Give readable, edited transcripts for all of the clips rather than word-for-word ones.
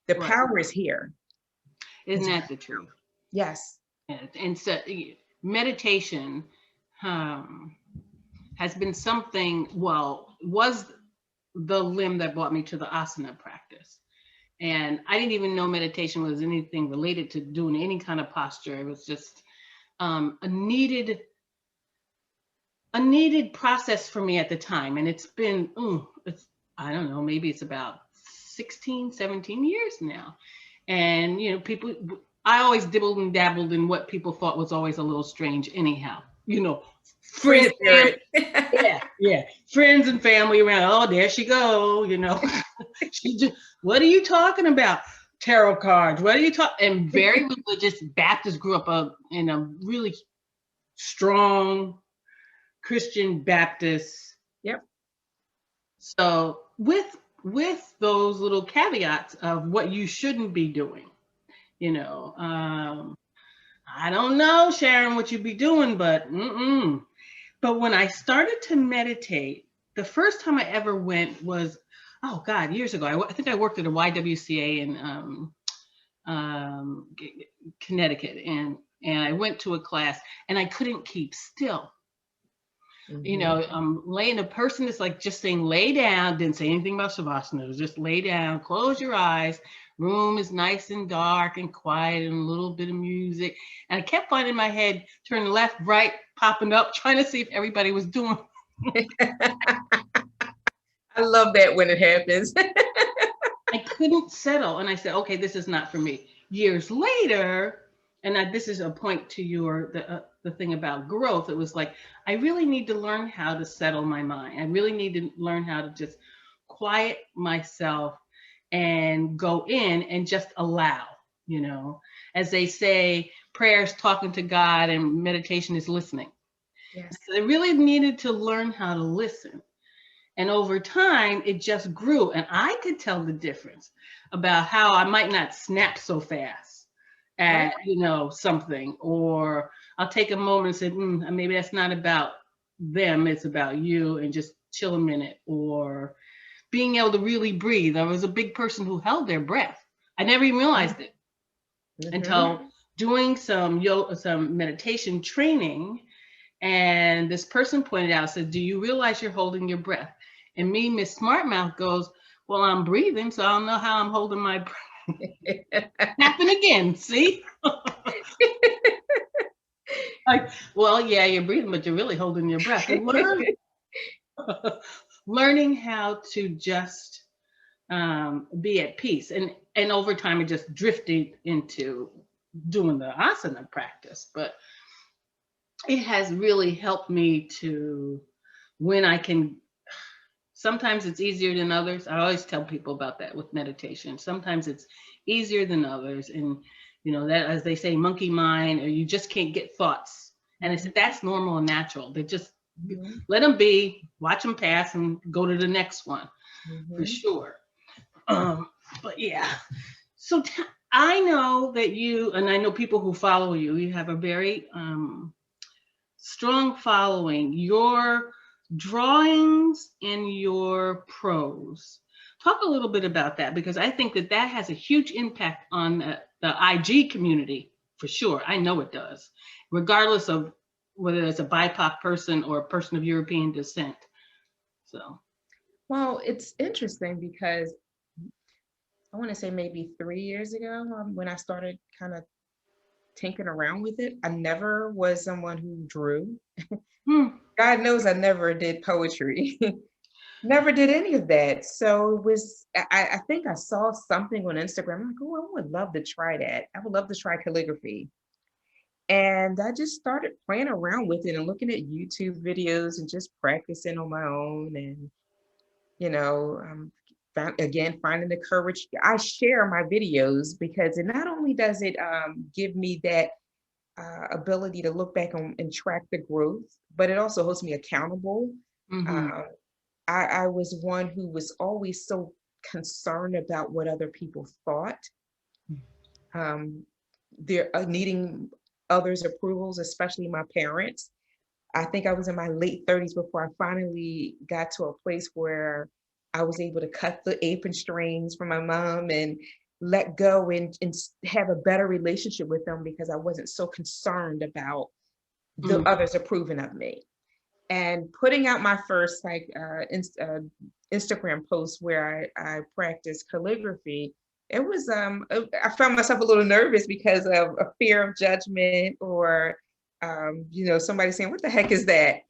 The Right. power is here. Isn't It's, that the truth? yes. And so meditation um, has been something, well, was the limb that brought me to the asana practice. And I didn't even know meditation was anything related to doing any kind of posture. It was just a needed process for me at the time. And it's been, it's, I don't know, maybe it's about 16, 17 years now. And, people, I always dibbled and dabbled in what people thought was always a little strange anyhow. Free Friends, spirit. yeah, friends and family around. Oh, there she go. She just, what are you talking about? Tarot cards. What are you talking? And very religious Baptist, grew up in a really strong Christian Baptist. Yep. So with those little caveats of what you shouldn't be doing, you know, um, I don't know, Sharon, what you be doing, but But when I started to meditate, the first time I ever went was, oh God, years ago. I think I worked at a YWCA in Connecticut, and I went to a class, and I couldn't keep still. Laying, a person is like just saying lay down, didn't say anything about Savasana. It was just lay down, close your eyes. Room is nice and dark and quiet and a little bit of music. And I kept finding my head turning left, right, popping up, trying to see if everybody was doing. I love that when it happens. I couldn't settle. And I said, okay, this is not for me. Years later, and this is a point to the thing about growth. It was like, I really need to learn how to settle my mind. I really need to learn how to just quiet myself and go in and just allow, as they say, prayer is talking to God and meditation is listening. Yes. So I really needed to learn how to listen. And over time, it just grew. And I could tell the difference about how I might not snap so fast Right. at, something, or I'll take a moment and say, maybe that's not about them, it's about you, and just chill a minute, or being able to really breathe. I was a big person who held their breath. I never even realized it until doing some meditation training. And this person pointed out, said, do you realize you're holding your breath? And me, Miss Smartmouth, goes, well, I'm breathing, so I don't know how I'm holding my breath. Happen again, see? Like, well, yeah, you're breathing, but you're really holding your breath. Learning how to just be at peace. And over time, it just drifted into doing the asana practice. But it has really helped me to, when I can, sometimes it's easier than others. I always tell people about that with meditation. Sometimes it's easier than others. And, that, as they say, monkey mind, or you just can't get thoughts. And I said, that's normal and natural. They just let them be, watch them pass, and go to the next one, for sure. But yeah, so I know that you, and I know people who follow you, you have a very strong following. Your drawings and your prose. Talk a little bit about that, because I think that has a huge impact on the IG community, for sure. I know it does, regardless of whether it's a BIPOC person or a person of European descent. So. Well, it's interesting because I want to say maybe 3 years ago, when I started kind of tinkering around with it, I never was someone who drew. God knows I never did poetry. Never did any of that. So it was, I think I saw something on Instagram. I'm like, oh, I would love to try that. I would love to try calligraphy. And I just started playing around with it and looking at YouTube videos and just practicing on my own. And, again, finding the courage. I share my videos because it not only does it give me that ability to look back on and track the growth, but it also holds me accountable. I was one who was always so concerned about what other people thought. They're needing others' approvals, especially my parents. I think I was in my late 30s before I finally got to a place where I was able to cut the apron strings for my mom and let go and have a better relationship with them because I wasn't so concerned about the Mm. others approving of me. And putting out my first like Instagram post where I practiced calligraphy, it was I found myself a little nervous because of a fear of judgment or somebody saying, "What the heck is that?"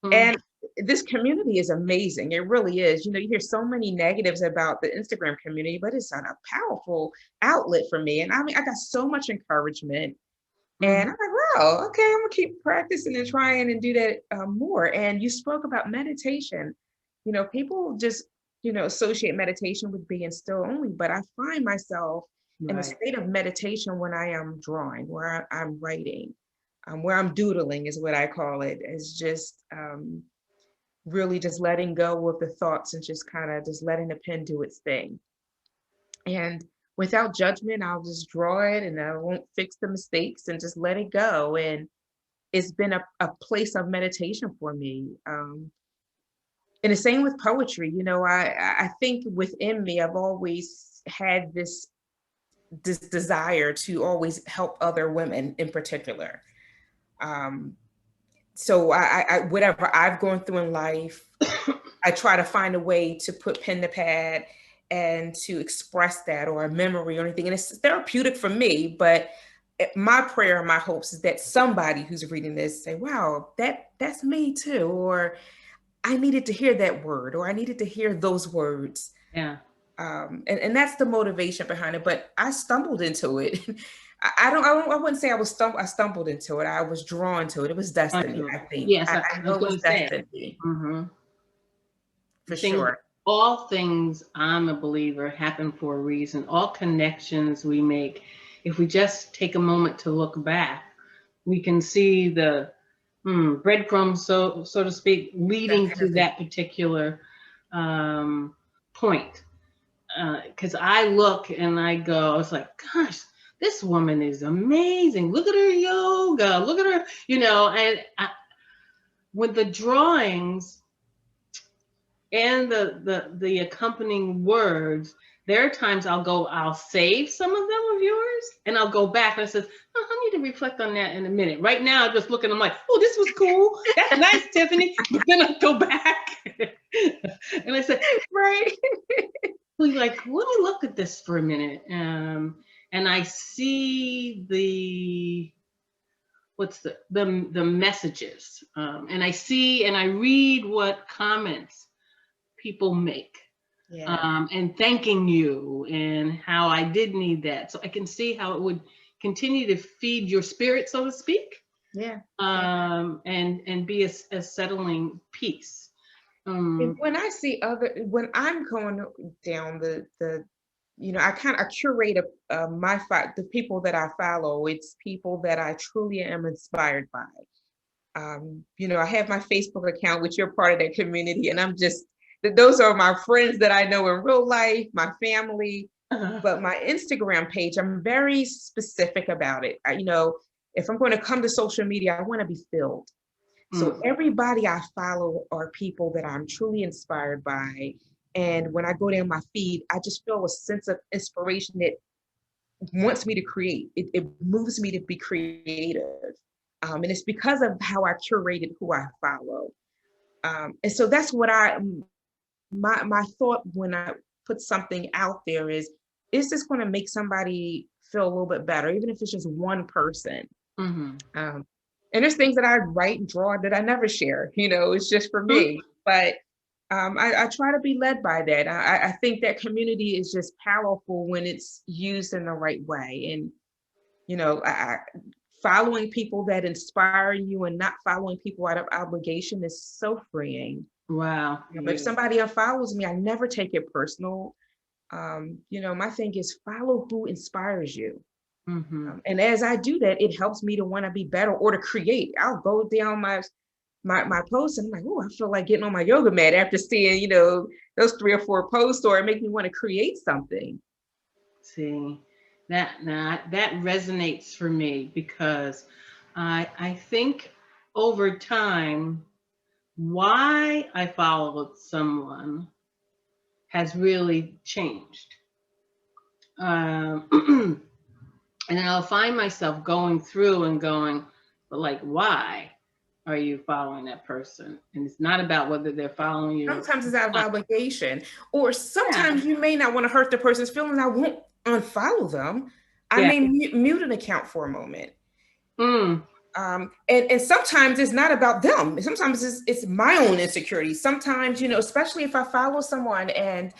Mm. And this community is amazing. It really is. You hear so many negatives about the Instagram community, but it's a powerful outlet for me. And I mean, I got so much encouragement. Mm. And I'm like, wow, okay, I'm gonna keep practicing and trying and do that more. And you spoke about meditation. People just, associate meditation with being still only, but I find myself in a Right. state of meditation when I am drawing, where I'm writing, where I'm doodling is what I call it. It's just really just letting go of the thoughts and just kind of just letting the pen do its thing. And without judgment, I'll just draw it and I won't fix the mistakes and just let it go. And it's been a place of meditation for me. And the same with poetry. I think within me, I've always had this desire to always help other women in particular. Um, so whatever I've gone through in life, I try to find a way to put pen to pad and to express that or a memory or anything. And it's therapeutic for me, but my prayer and my hopes is that somebody who's reading this say, wow, that's me too. Or I needed to hear that word, or I needed to hear those words. Yeah. And that's the motivation behind it. But I stumbled into it. I wouldn't say I stumbled into it. I was drawn to it. It was destiny, Onto I it. think. Yes, I I know was it was going to say. destiny Hmm. for Things, sure. all things, I'm a believer, happen for a reason. All connections we make, if we just take a moment to look back, we can see the breadcrumbs, so to speak, leading to Definitely. that particular point. Because I look and I go, it's like, gosh, this woman is amazing. Look at her yoga. Look at her, and with the drawings and the accompanying words, there are times I'll save some of them of yours and I'll go back and I says, oh, I need to reflect on that in a minute. Right now, I'm just looking, I'm like, oh, this was cool. That's nice, Tiffany. But then I'll go back and I said, Right. we like, let me look at this for a minute. And I see the messages, and I see and I read what comments people make, Yeah. and thanking you and how I did need that. So I can see how it would continue to feed your spirit, so to speak, Yeah. and be a settling peace. When I see when I'm going down I kind of curate the people that I follow. It's people that I truly am inspired by. I have my Facebook account, which you're part of that community, and those are my friends that I know in real life, my family. But my Instagram page, I'm very specific about it. If I'm going to come to social media, I want to be filled. So mm, everybody I follow are people that I'm truly inspired by. And when I go down my feed, I just feel a sense of inspiration that wants me to create. It moves me to be creative. And it's because of how I curated who I follow. And so that's what my thought when I put something out there is this going to make somebody feel a little bit better, even if it's just one person? mm-hmm. Um, and there's things that I write and draw that I never share, it's just for me. But I try to be led by that. I think that community is just powerful when it's used in the right way. And, following people that inspire you and not following people out of obligation is so freeing. Wow. But if somebody unfollows me, I never take it personal. My thing is follow who inspires you. Mm-hmm. And as I do that, it helps me to want to be better or to create. I'll go down my posts and I'm like, oh, I feel like getting on my yoga mat after seeing, those 3 or 4 posts, or it makes me want to create something. See, that resonates for me because I think over time why I followed someone has really changed. Um, and then I'll find myself going through and going, but like, why are you following that person? And it's not about whether they're following you. Sometimes it's out of obligation, or Yeah. sometimes you may not want to hurt the person's feelings. I won't unfollow them. I Yeah. may mute an account for a moment. Mm, And sometimes it's not about them. Sometimes it's my own insecurities. Sometimes, especially if I follow someone and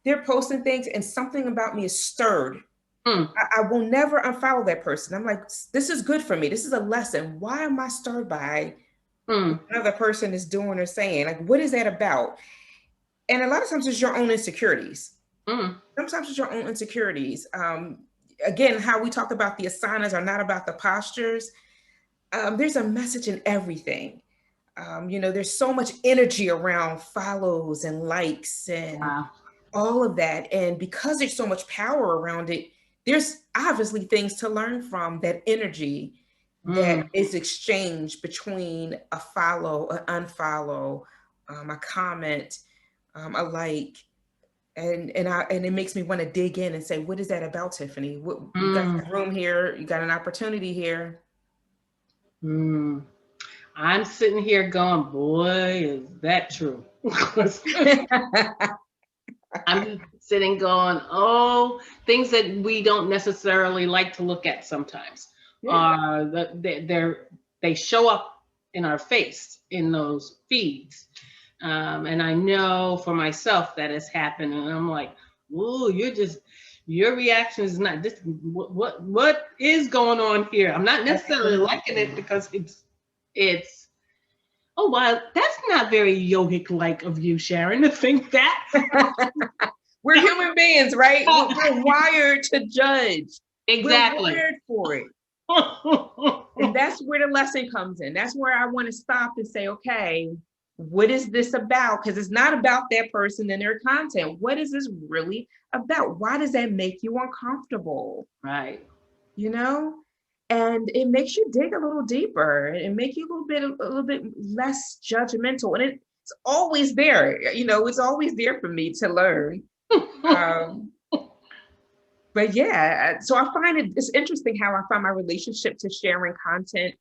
they're posting things and something about me is stirred, mm, I will never unfollow that person. I'm like, this is good for me. This is a lesson. Why am I stirred by mm, another person is doing or saying? Like, what is that about? And a lot of times it's your own insecurities. mm. Sometimes it's your own insecurities. Again, how we talk about the asanas are not about the postures. There's a message in everything. There's so much energy around follows and likes and Wow. all of that. And because there's so much power around it, there's obviously things to learn from that energy that Mm, is exchanged between a follow, an unfollow, a comment, a like. And it makes me want to dig in and say, what is that about, Tiffany? What, you got mm, some room here, you got an opportunity here. mm. I'm sitting here going, boy, is that true? I'm sitting going, oh, things that we don't necessarily like to look at sometimes Yeah. are they show up in our face in those feeds. And I know for myself that has happened, and I'm like, "Ooh, your reaction is not this. What is going on here?" I'm not necessarily liking it because it's oh wow, that's not very yogic like of you, Sharon, to think that. We're human beings, right? We're wired to judge. We're Exactly. wired for it. And that's where the lesson comes in. That's where I want to stop and say, okay, what is this about? Because it's not about that person and their content. What is this really about? Why does that make you uncomfortable? Right. You know? And it makes you dig a little deeper and make you a little bit less judgmental. And it's always there. It's always there for me to learn. Um, but yeah, so I find it's interesting how I find my relationship to sharing content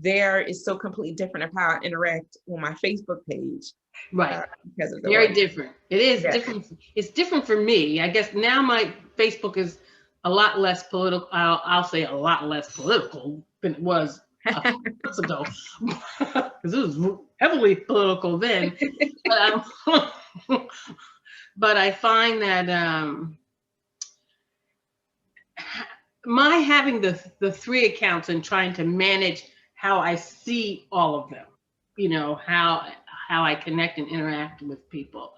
there is so completely different of how I interact on my Facebook page Right. because of the Very way. different. It is Yeah. different. It's different for me. I guess now my Facebook is a lot less political. I'll say a lot less political than it was a few months ago, because it was heavily political then. But, but I find that my having the three accounts and trying to manage how I see all of them, how I connect and interact with people.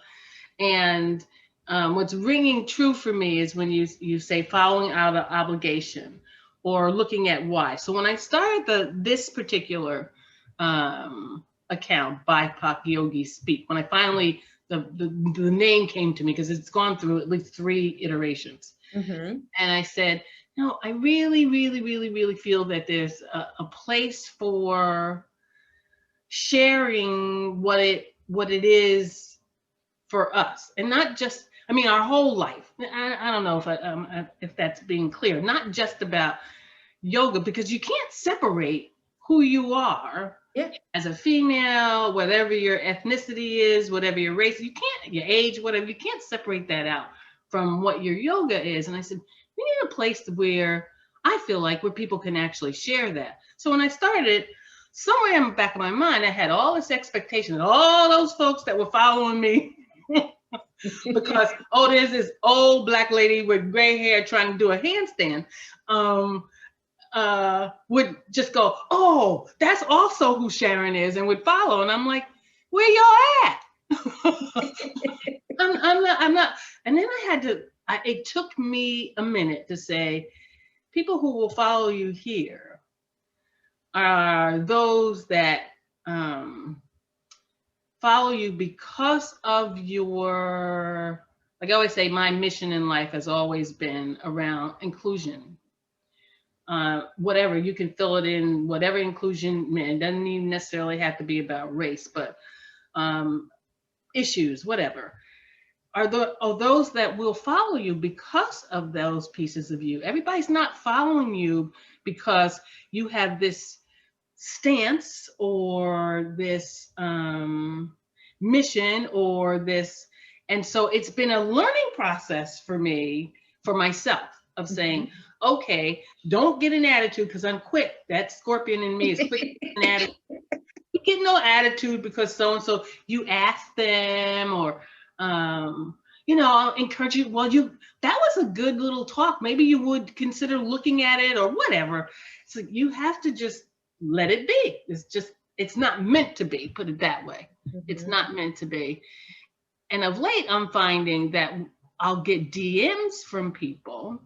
And what's ringing true for me is when you say following out of obligation or looking at why. So when I started this particular account, BIPOC Yogi Speak, when I finally the name came to me, because it's gone through at least 3 iterations, Mm-hmm. and I said, no, I really, really, really, really feel that there's a place for sharing what it is for us, and not just, I mean, our whole life. I don't know if that's being clear. Not just about yoga, because you can't separate who you are Yeah. as a female, whatever your ethnicity is, whatever your race, your age, whatever, you can't separate that out from what your yoga is. And I said, we need a place where I feel like where people can actually share that. So when I started, somewhere in the back of my mind, I had all this expectation, all those folks that were following me because, oh, there's this old Black lady with gray hair trying to do a handstand, would just go, oh, that's also who Sharon is, and would follow. And I'm like, where y'all at? I'm not. And then it took me a minute to say, people who will follow you here are those that follow you because of your, like I always say, my mission in life has always been around inclusion. Whatever, you can fill it in, whatever inclusion, man, it doesn't even necessarily have to be about race, but issues, whatever. are those that will follow you because of those pieces of you. Everybody's not following you because you have this stance or this mission or this. And so it's been a learning process for me, for myself, of saying, okay, don't get an attitude because I'm quick. That scorpion in me is quick to get an attitude. You get no attitude because so and so, you ask them, or I'll encourage you. Well, that was a good little talk. Maybe you would consider looking at it or whatever. So you have to just let it be. It's not meant to be, put it that way. It's not meant to be. And of late, I'm finding that I'll get DMs from people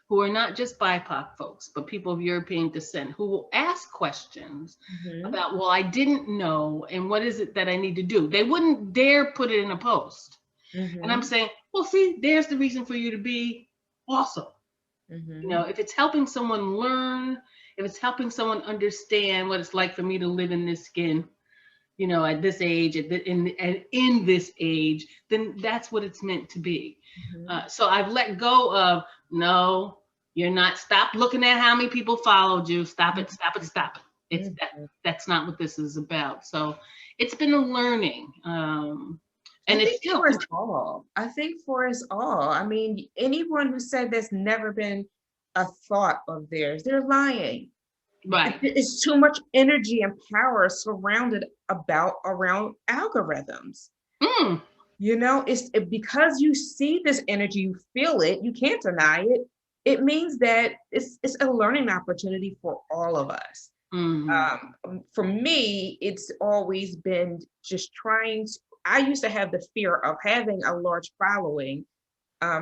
who are not just BIPOC folks, but people of European descent, who will ask questions about, well, I didn't know, and what is it that I need to do? They wouldn't dare put it in a post. And I'm saying, well, see, there's the reason for you to be awesome. If it's helping someone learn, if it's helping someone understand what it's like for me to live in this skin, at this age, in this age, then that's what it's meant to be. So I've let go of, no, you're not. Stop looking at how many people followed you. Stop it. Stop it. Stop it. That's not what this is about. So it's been a learning. And it's still for us all. I think for us all. I mean, anyone who said there's never been a thought of theirs, they're lying. Right. It's too much energy and power surrounded around algorithms. It's because you see this energy, you feel it, you can't deny it. It means that it's a learning opportunity for all of us. For me, it's always been just I used to have the fear of having a large following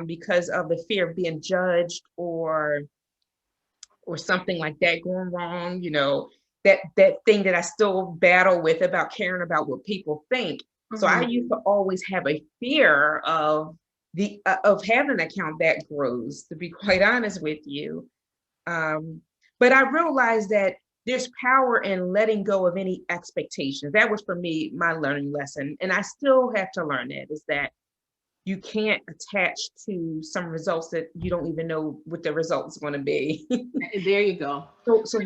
because of the fear of being judged or something like that going wrong, that thing that I still battle with about caring about what people think. So I used to always have a fear of having an account that grows, to be quite honest with you. But I realized that there's power in letting go of any expectations. That was for me, my learning lesson. And I still have to learn that, is that you can't attach to some results that you don't even know what the result's going to be. There you go. So